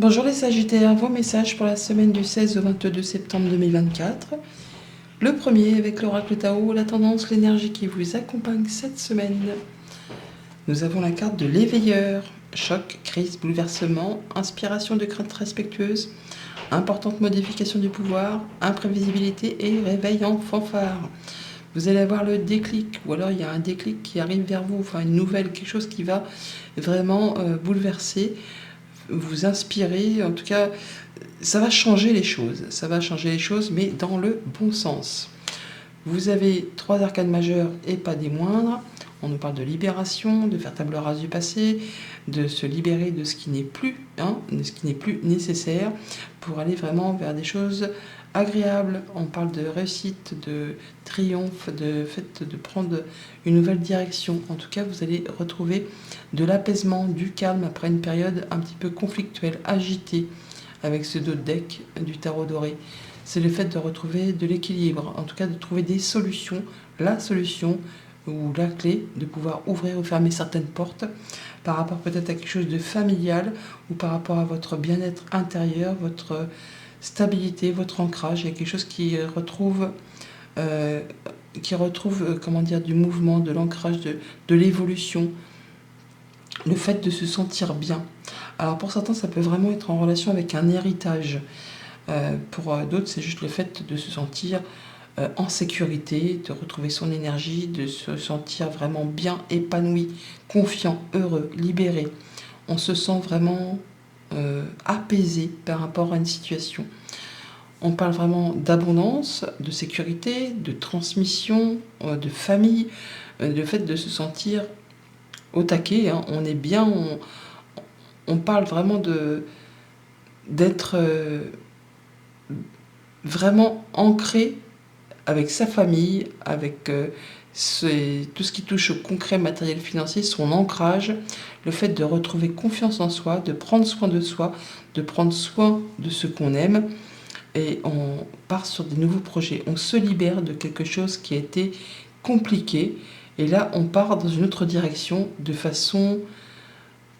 Bonjour les Sagittaires, vos messages pour la semaine du 16 au 22 septembre 2024. Le premier avec l'oracle Tao, la tendance, l'énergie qui vous accompagne cette semaine. Nous avons la carte de l'éveilleur. Choc, crise, bouleversement, inspiration de crainte respectueuse, importante modification du pouvoir, imprévisibilité et réveil en fanfare. Vous allez avoir le déclic, ou alors il y a un déclic qui arrive vers vous, enfin une nouvelle, quelque chose qui va vraiment bouleverser, vous inspirer, en tout cas, ça va changer les choses, mais dans le bon sens. Vous avez 3 arcanes majeures et pas des moindres. On nous parle de libération, de faire table rase du passé, de se libérer de ce qui n'est plus, de ce qui n'est plus nécessaire pour aller vraiment vers des choses agréables. On parle de réussite, de triomphe, de fait de prendre une nouvelle direction. En tout cas, vous allez retrouver de l'apaisement, du calme après une période un petit peu conflictuelle, agitée avec ce dos de deck du tarot doré. C'est le fait de retrouver de l'équilibre, en tout cas de trouver des solutions, la solution ou la clé de pouvoir ouvrir ou fermer certaines portes par rapport peut-être à quelque chose de familial ou par rapport à votre bien-être intérieur, votre stabilité, votre ancrage. Il y a quelque chose qui retrouve comment dire, du mouvement, de l'ancrage, de l'évolution, le fait de se sentir bien. Alors pour certains, ça peut vraiment être en relation avec un héritage. Pour d'autres, c'est juste le fait de se sentir en sécurité, de retrouver son énergie, de se sentir vraiment bien, épanoui, confiant, heureux, libéré. On se sent vraiment apaisé par rapport à une situation. On parle vraiment d'abondance, de sécurité, de transmission, de famille, le fait de se sentir au taquet, on est bien, on parle vraiment d'être vraiment ancré avec sa famille, avec tout ce qui touche au concret matériel financier, son ancrage, le fait de retrouver confiance en soi, de prendre soin de soi, de prendre soin de ce qu'on aime. Et on part sur des nouveaux projets. On se libère de quelque chose qui a été compliqué. Et là, on part dans une autre direction de façon,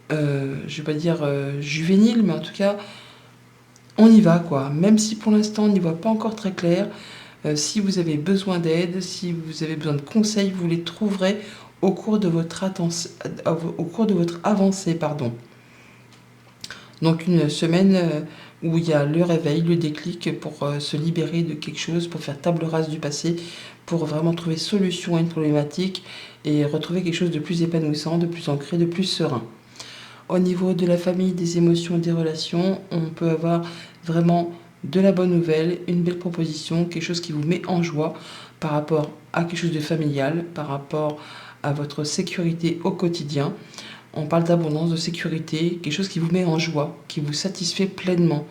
je ne vais pas dire juvénile, mais en tout cas, on y va, quoi. Même si pour l'instant, on n'y voit pas encore très clair. Si vous avez besoin d'aide, si vous avez besoin de conseils, vous les trouverez au cours de votre, avancée. Donc une semaine où il y a le réveil, le déclic pour se libérer de quelque chose, pour faire table rase du passé, pour vraiment trouver solution à une problématique et retrouver quelque chose de plus épanouissant, de plus ancré, de plus serein. Au niveau de la famille, des émotions, des relations, on peut avoir vraiment de la bonne nouvelle, une belle proposition, quelque chose qui vous met en joie par rapport à quelque chose de familial, par rapport à votre sécurité au quotidien. On parle d'abondance, de sécurité, quelque chose qui vous met en joie, qui vous satisfait pleinement,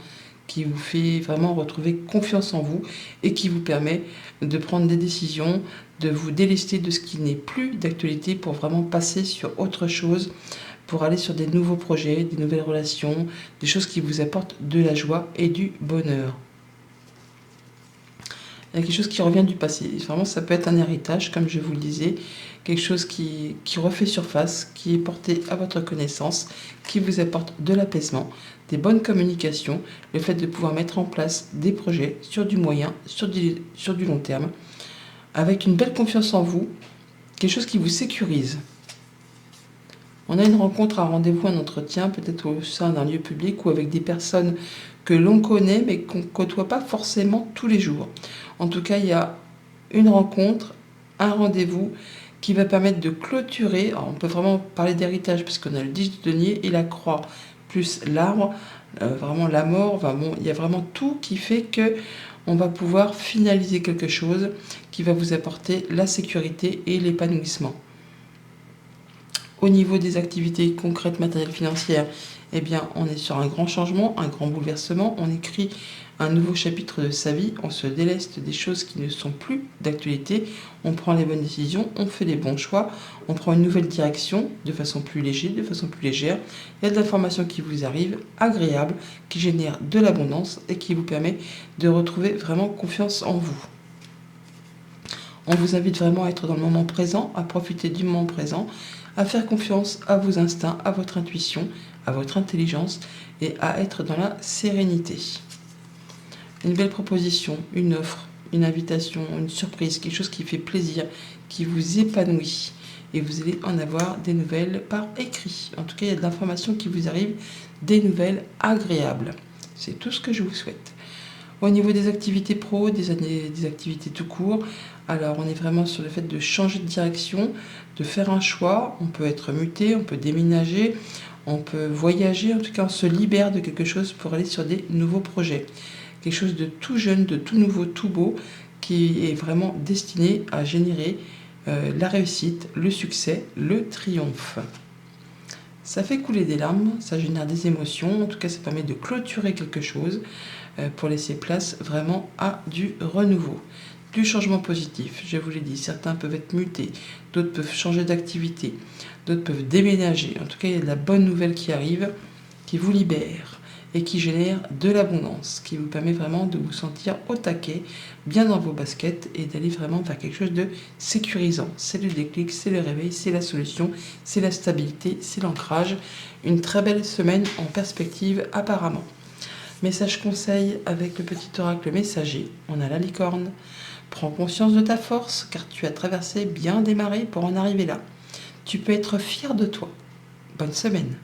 qui vous fait vraiment retrouver confiance en vous et qui vous permet de prendre des décisions, de vous délester de ce qui n'est plus d'actualité pour vraiment passer sur autre chose, pour aller sur des nouveaux projets, des nouvelles relations, des choses qui vous apportent de la joie et du bonheur. Il y a quelque chose qui revient du passé. Vraiment, ça peut être un héritage, comme je vous le disais, quelque chose qui refait surface, qui est porté à votre connaissance, qui vous apporte de l'apaisement, des bonnes communications, le fait de pouvoir mettre en place des projets sur du moyen, sur du long terme, avec une belle confiance en vous, quelque chose qui vous sécurise. On a une rencontre, un rendez-vous, un entretien, peut-être au sein d'un lieu public ou avec des personnes que l'on connaît mais qu'on ne côtoie pas forcément tous les jours. En tout cas, il y a une rencontre, un rendez-vous qui va permettre de clôturer. Alors, on peut vraiment parler d'héritage parce qu'on a le 10 de denier et la croix, plus l'arbre, vraiment la mort. Enfin, bon, il y a vraiment tout qui fait que on va pouvoir finaliser quelque chose qui va vous apporter la sécurité et l'épanouissement. Au niveau des activités concrètes, matérielles, financières, eh bien, on est sur un grand changement, un grand bouleversement. On écrit un nouveau chapitre de sa vie. On se déleste des choses qui ne sont plus d'actualité. On prend les bonnes décisions, on fait les bons choix. On prend une nouvelle direction de façon plus légère, de façon plus légère. Il y a de l'information qui vous arrive, agréable, qui génère de l'abondance et qui vous permet de retrouver vraiment confiance en vous. On vous invite vraiment à être dans le moment présent, à profiter du moment présent, à faire confiance à vos instincts, à votre intuition, à votre intelligence et à être dans la sérénité. Une belle proposition, une offre, une invitation, une surprise, quelque chose qui fait plaisir, qui vous épanouit. Et vous allez en avoir des nouvelles par écrit. En tout cas, il y a de l'information qui vous arrive, des nouvelles agréables. C'est tout ce que je vous souhaite. Au niveau des activités pro, des activités tout court, alors on est vraiment sur le fait de changer de direction, de faire un choix. On peut être muté, on peut déménager, on peut voyager. En tout cas, on se libère de quelque chose pour aller sur des nouveaux projets. Quelque chose de tout jeune, de tout nouveau, tout beau, qui est vraiment destiné à générer la réussite, le succès, le triomphe. Ça fait couler des larmes, ça génère des émotions, en tout cas ça permet de clôturer quelque chose pour laisser place vraiment à du renouveau, du changement positif. Je vous l'ai dit, certains peuvent être mutés, d'autres peuvent changer d'activité, d'autres peuvent déménager. En tout cas, il y a de la bonne nouvelle qui arrive, qui vous libère et qui génère de l'abondance, qui vous permet vraiment de vous sentir au taquet, bien dans vos baskets et d'aller vraiment vers quelque chose de sécurisant. C'est le déclic, c'est le réveil, c'est la solution, c'est la stabilité, c'est l'ancrage. Une très belle semaine en perspective apparemment. Message conseil avec le petit oracle messager. On a la licorne. Prends conscience de ta force car tu as traversé bien des marées pour en arriver là. Tu peux être fier de toi. Bonne semaine.